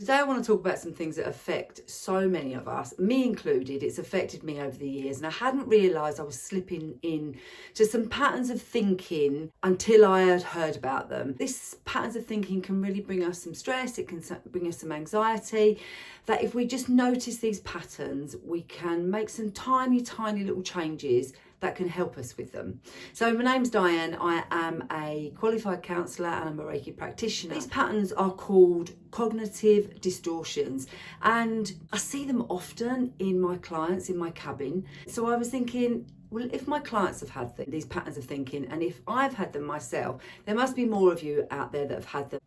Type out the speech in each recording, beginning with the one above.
Today I want to talk about some things that affect so many of us, me included. It's affected me over the years, and I hadn't realised I was slipping in to some patterns of thinking until I had heard about them. These patterns of thinking can really bring us some stress, it can bring us some anxiety, that if we just notice these patterns, we can make some tiny little changes that can help us with them. So my name's Diane, I am a qualified counsellor and I'm a Reiki practitioner. These patterns are called cognitive distortions, and I see them often in my clients in my cabin. So I was thinking, well, if my clients have had these patterns of thinking, and if I've had them myself, there must be more of you out there that have had them.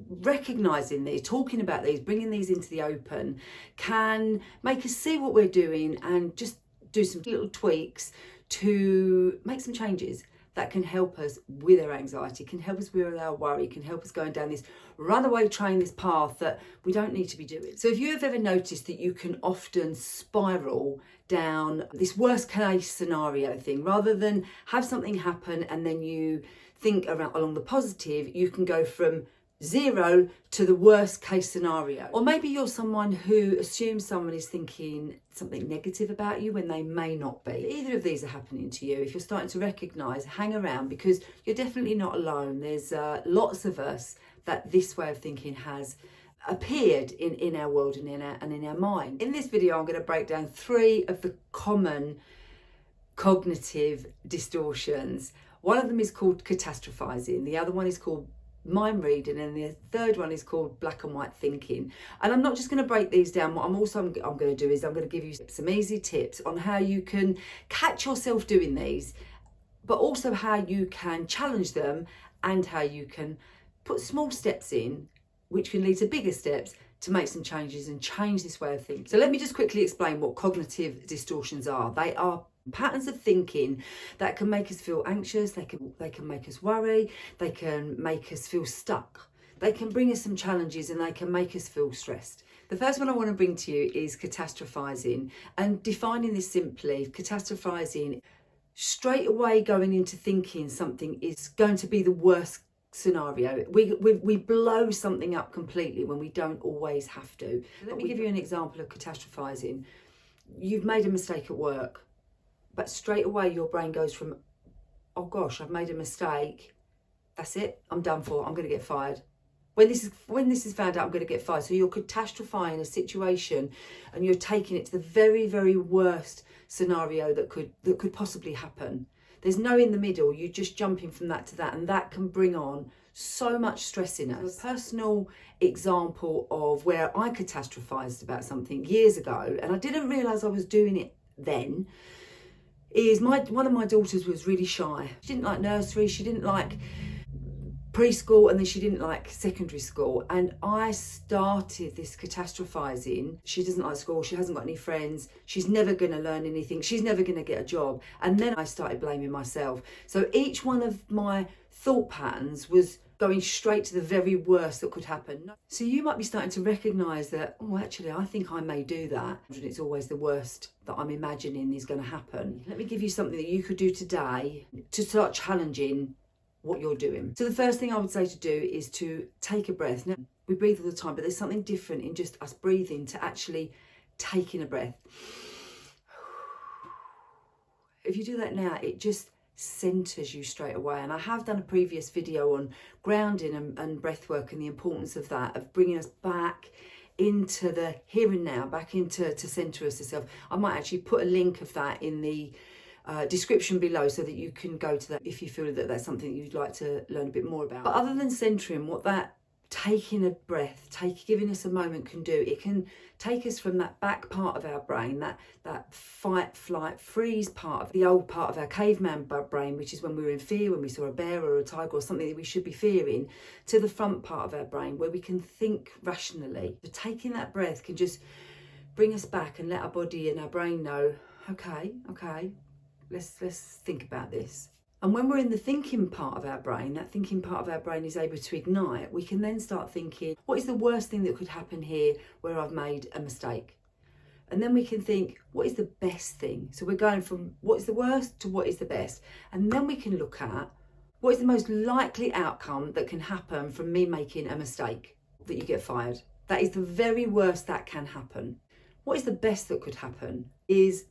Recognising these, talking about these, bringing these into the open can make us see what we're doing and just do some little tweaks to make some changes that can help us with our anxiety, can help us with our worry, can help us going down this runaway train, this path that we don't need to be doing. So if you have ever noticed that you can often spiral down this worst case scenario thing, rather than have something happen and then you think along the positive, you can go from 0 to the worst case scenario. Or maybe you're someone who assumes someone is thinking something negative about you when they may not be. If either of these are happening to you, if you're starting to recognise, hang around, because you're definitely not alone. There's lots of us that this way of thinking has appeared in our world and in our mind. In this video, I'm going to break down 3 of the common cognitive distortions. One of them is called catastrophizing. The other one is called mind reading, and the third one is called black and white thinking. And I'm not just going to break these down. What I'm going to do is I'm going to give you some easy tips on how you can catch yourself doing these, but also how you can challenge them and how you can put small steps in which can lead to bigger steps to make some changes and change this way of thinking. So let me just quickly explain what cognitive distortions are. They are patterns of thinking that can make us feel anxious, they can make us worry, they can make us feel stuck, they can bring us some challenges, and they can make us feel stressed. The first one I want to bring to you is catastrophizing, and defining this simply, catastrophizing, straight away going into thinking something is going to be the worst scenario. We blow something up completely when we don't always have to. Let me give you an example of catastrophizing. You've made a mistake at work, but straight away your brain goes from, oh gosh, I've made a mistake, that's it, I'm done for, I'm going to get fired. When this is found out, I'm going to get fired. So you're catastrophizing a situation and you're taking it to the very worst scenario that could possibly happen. There's no in the middle, you're just jumping from that to that, and that can bring on so much stress in us. A personal example of where I catastrophized about something years ago, and I didn't realise I was doing it then, is one of my daughters was really shy. She didn't like nursery, she didn't like preschool, and then she didn't like secondary school. And I started this catastrophizing. She doesn't like school, she hasn't got any friends, she's never going to learn anything, she's never going to get a job. And then I started blaming myself. So each one of my thought patterns was going straight to the very worst that could happen. So you might be starting to recognise that, oh, actually, I think I may do that. And it's always the worst that I'm imagining is going to happen. Let me give you something that you could do today to start challenging what you're doing. So the first thing I would say to do is to take a breath. Now, we breathe all the time, but there's something different in just us breathing to actually taking a breath. If you do that now, it just centers you straight away. And I have done a previous video on grounding and breath work and the importance of that, of bringing us back into the here and now, back into center us yourself. I might actually put a link of that in the description below so that you can go to that if you feel that that's something you'd like to learn a bit more about. But other than centering, what that taking a breath, giving us a moment can do, it can take us from that back part of our brain, that fight, flight, freeze part of the old part of our caveman brain, which is when we were in fear, when we saw a bear or a tiger or something that we should be fearing, to the front part of our brain where we can think rationally. So taking that breath can just bring us back and let our body and our brain know, okay, let's think about this. And when we're in the thinking part of our brain, that thinking part of our brain is able to ignite, we can then start thinking, what is the worst thing that could happen here where I've made a mistake? And then we can think, what is the best thing? So we're going from what is the worst to what is the best. And then we can look at what is the most likely outcome that can happen from me making a mistake, that you get fired. That is the very worst that can happen. What is the best that could happen is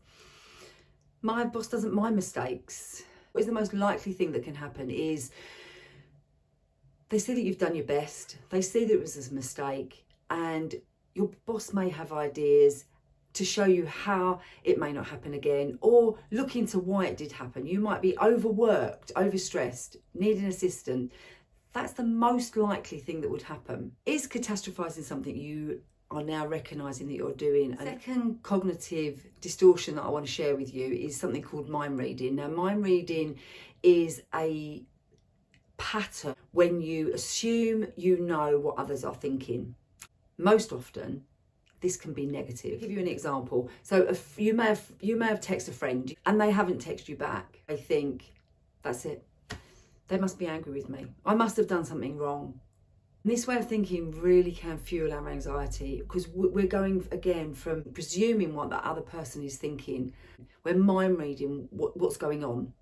my boss doesn't mind mistakes. What is the most likely thing that can happen is they see that you've done your best. They see that it was a mistake, and your boss may have ideas to show you how it may not happen again, or look into why it did happen. You might be overworked, overstressed, need an assistant. That's the most likely thing that would happen. Is catastrophizing something you are now recognizing that you're doing? A second cognitive distortion that I want to share with you is something called mind reading. Now, mind reading is a pattern when you assume you know what others are thinking. Most often, this can be negative. I'll give you an example. So if you may have texted a friend and they haven't texted you back. I think, that's it. They must be angry with me. I must have done something wrong. And this way of thinking really can fuel our anxiety, because we're going again from presuming what that other person is thinking. We're mind reading what's going on.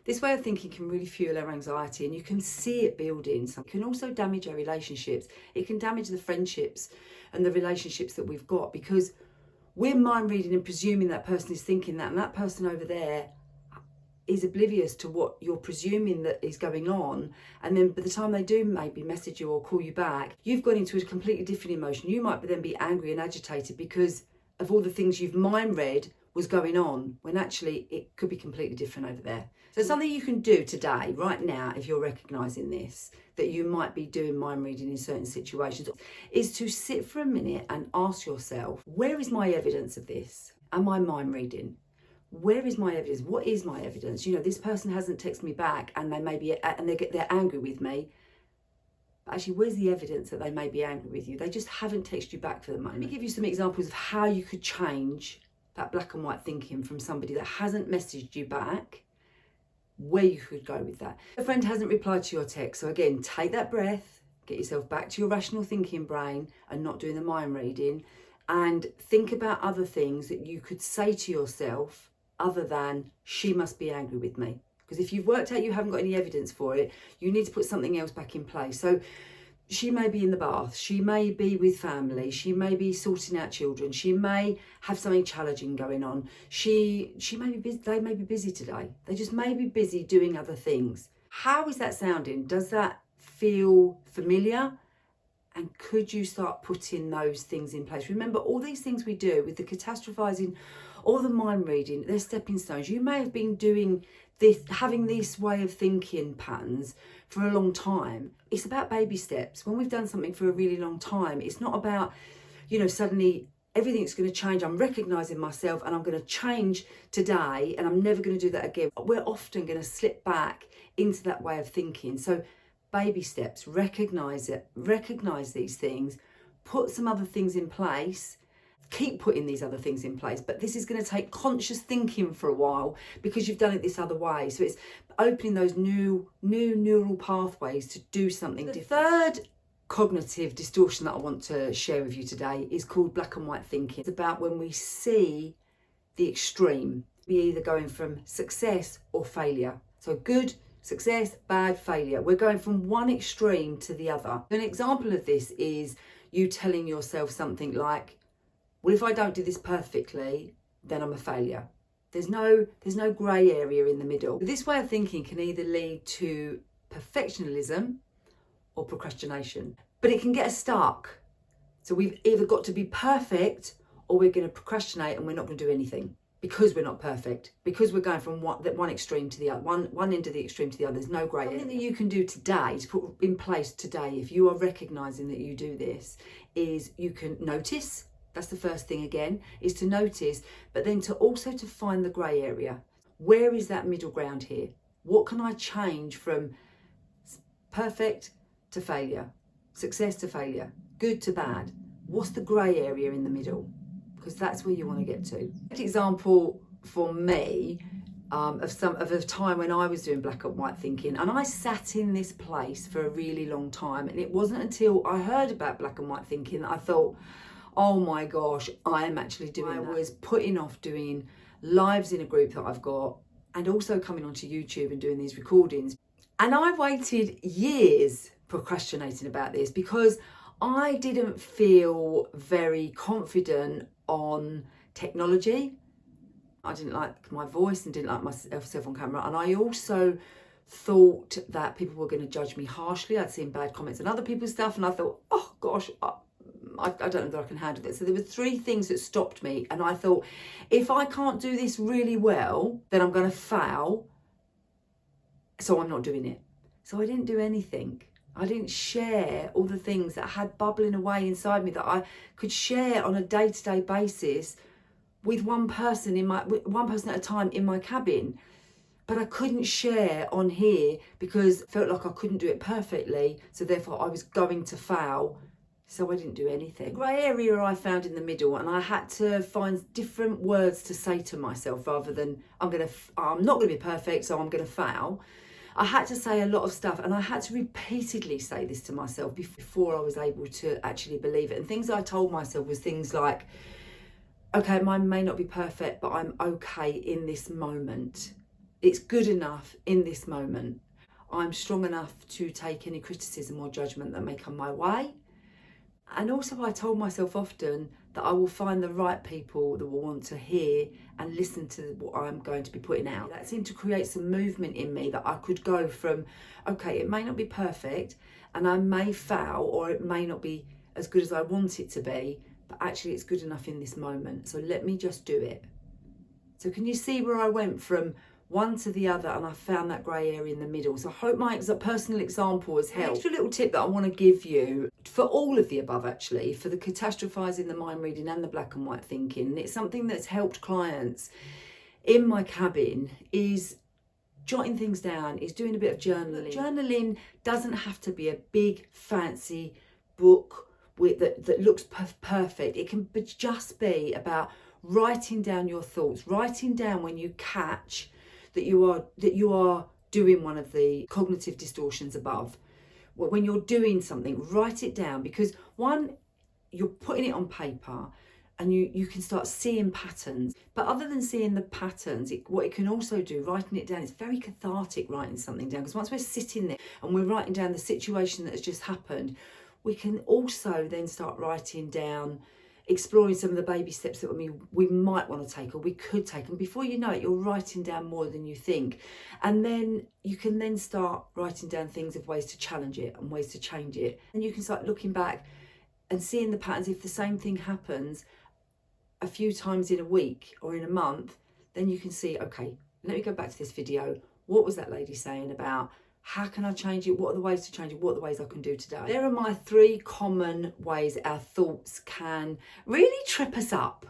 This way of thinking can really fuel our anxiety, and you can see it building. So it can also damage our relationships. It can damage the friendships and the relationships that we've got, because we're mind reading and presuming that person is thinking that, and that person over there is oblivious to what you're presuming that is going on. And then by the time they do maybe message you or call you back, you've gone into a completely different emotion. You might then be angry and agitated because of all the things you've mind read was going on, when actually it could be completely different over there. So something you can do today, right now, if you're recognising this, that you might be doing mind reading in certain situations, is to sit for a minute and ask yourself, where is my evidence of this? Am I mind reading? Where is my evidence? What is my evidence? You know, this person hasn't texted me back, and they're angry with me. But actually, where's the evidence that they may be angry with you? They just haven't texted you back for the moment. Let me give you some examples of how you could change that black and white thinking from somebody that hasn't messaged you back, where you could go with that. A friend hasn't replied to your text. So again, take that breath, get yourself back to your rational thinking brain and not doing the mind reading, and think about other things that you could say to yourself other than, she must be angry with me. Because if you've worked out you haven't got any evidence for it, you need to put something else back in place. So she may be in the bath, she may be with family, she may be sorting out children, she may have something challenging going on, she may be busy, they may be busy today, they just may be busy doing other things. How is that sounding? Does that feel familiar? And could you start putting those things in place? Remember, all these things we do with the catastrophizing or the mind reading, they're stepping stones. You may have been doing this, having this way of thinking patterns for a long time. It's about baby steps. When we've done something for a really long time, it's not about, you know, suddenly everything's going to change. I'm recognizing myself and I'm going to change today and I'm never going to do that again. We're often going to slip back into that way of thinking. So baby steps, recognize it, recognize these things, put some other things in place, keep putting these other things in place. But this is going to take conscious thinking for a while because you've done it this other way. So it's opening those new neural pathways to do something different. The third cognitive distortion that I want to share with you today is called black and white thinking. It's about when we see the extreme. We're either going from success or failure. So good, success, bad, failure. We're going from one extreme to the other. An example of this is you telling yourself something like, well, if I don't do this perfectly, then I'm a failure. There's no grey area in the middle. This way of thinking can either lead to perfectionism or procrastination, but it can get us stuck. So we've either got to be perfect or we're going to procrastinate and we're not going to do anything because we're not perfect, because we're going from one extreme to the other, one end of the extreme to the other. There's no grey area. Something that you can do today, to put in place today, if you are recognising that you do this, is you can notice. That's the first thing again, is to notice, but then to also to find the grey area. Where is that middle ground here? What can I change from perfect to failure, success to failure, good to bad? What's the grey area in the middle? Because that's where you want to get to. An example for me of a time when I was doing black and white thinking, and I sat in this place for a really long time, and it wasn't until I heard about black and white thinking that I thought, oh my gosh, I am actually doing that. I was putting off doing lives in a group that I've got and also coming onto YouTube and doing these recordings. And I waited years procrastinating about this because I didn't feel very confident on technology. I didn't like my voice and didn't like myself on camera. And I also thought that people were going to judge me harshly. I'd seen bad comments on other people's stuff and I thought, oh gosh, I don't know that I can handle this. So there were 3 things that stopped me. And I thought, if I can't do this really well, then I'm going to fail. So I'm not doing it. So I didn't do anything. I didn't share all the things that I had bubbling away inside me that I could share on a day-to-day basis with one person at a time in my cabin. But I couldn't share on here because I felt like I couldn't do it perfectly. So therefore I was going to fail. So I didn't do anything. Grey area I found in the middle, and I had to find different words to say to myself rather than I'm not going to be perfect, so I'm going to fail. I had to say a lot of stuff, and I had to repeatedly say this to myself before I was able to actually believe it. And things I told myself was things like, okay, mine may not be perfect, but I'm okay in this moment. It's good enough in this moment. I'm strong enough to take any criticism or judgment that may come my way. And also I told myself often that I will find the right people that will want to hear and listen to what I'm going to be putting out. That seemed to create some movement in me that I could go from, okay, it may not be perfect and I may fail or it may not be as good as I want it to be, but actually it's good enough in this moment. So let me just do it. So can you see where I went from one to the other, and I found that grey area in the middle. So I hope my personal example has helped. An extra little tip that I want to give you for all of the above, actually, for the catastrophizing, the mind reading and the black and white thinking, and it's something that's helped clients in my cabin, is jotting things down, is doing a bit of journaling. Journaling doesn't have to be a big fancy book that looks perfect. It can just be about writing down your thoughts, writing down when you catch that you are doing one of the cognitive distortions above. Well, when you're doing something, write it down, because one, you're putting it on paper and you can start seeing patterns. But other than seeing the patterns, what it can also do, writing it down, it's very cathartic writing something down, because once we're sitting there and we're writing down the situation that has just happened, we can also then start writing down, exploring some of the baby steps that we might want to take or we could take. And before you know it, you're writing down more than you think. And then you can then start writing down things of ways to challenge it and ways to change it. And you can start looking back and seeing the patterns. If the same thing happens a few times in a week or in a month, then you can see, okay, let me go back to this video. What was that lady saying about? How can I change it? What are the ways to change it? What are the ways I can do today? There are my 3 common ways our thoughts can really trip us up,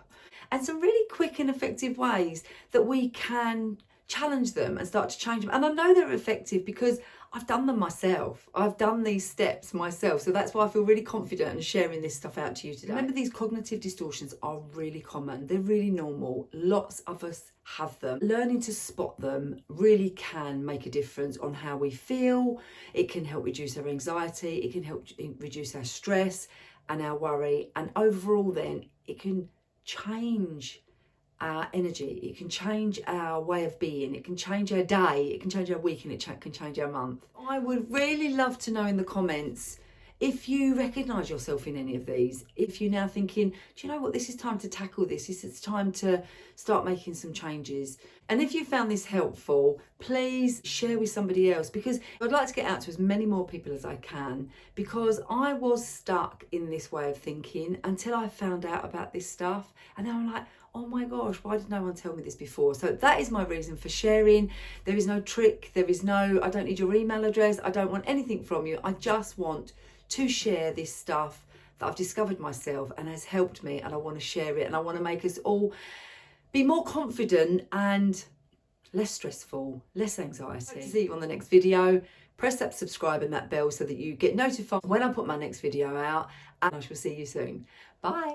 and some really quick and effective ways that we can challenge them and start to change them. And I know they're effective because I've done them myself. I've done these steps myself. So that's why I feel really confident in sharing this stuff out to you today. Remember, these cognitive distortions are really common. They're really normal. Lots of us have them. Learning to spot them really can make a difference on how we feel. It can help reduce our anxiety. It can help reduce our stress and our worry. And overall then, it can change our energy, it can change our way of being, it can change our day, it can change our week, and it can change our month. I would really love to know in the comments if you recognise yourself in any of these, if you're now thinking, do you know what, this is time to tackle this, it's time to start making some changes. And if you found this helpful, please share with somebody else, because I'd like to get out to as many more people as I can, because I was stuck in this way of thinking until I found out about this stuff, and now I'm like, oh my gosh, why did no one tell me this before? So that is my reason for sharing. There is no trick, I don't need your email address, I don't want anything from you. I just want to share this stuff that I've discovered myself and has helped me, and I want to share it, and I want to make us all be more confident and less stressful, less anxiety. See you on the next video. Press that subscribe and that bell so that you get notified when I put my next video out, and I shall see you soon. Bye.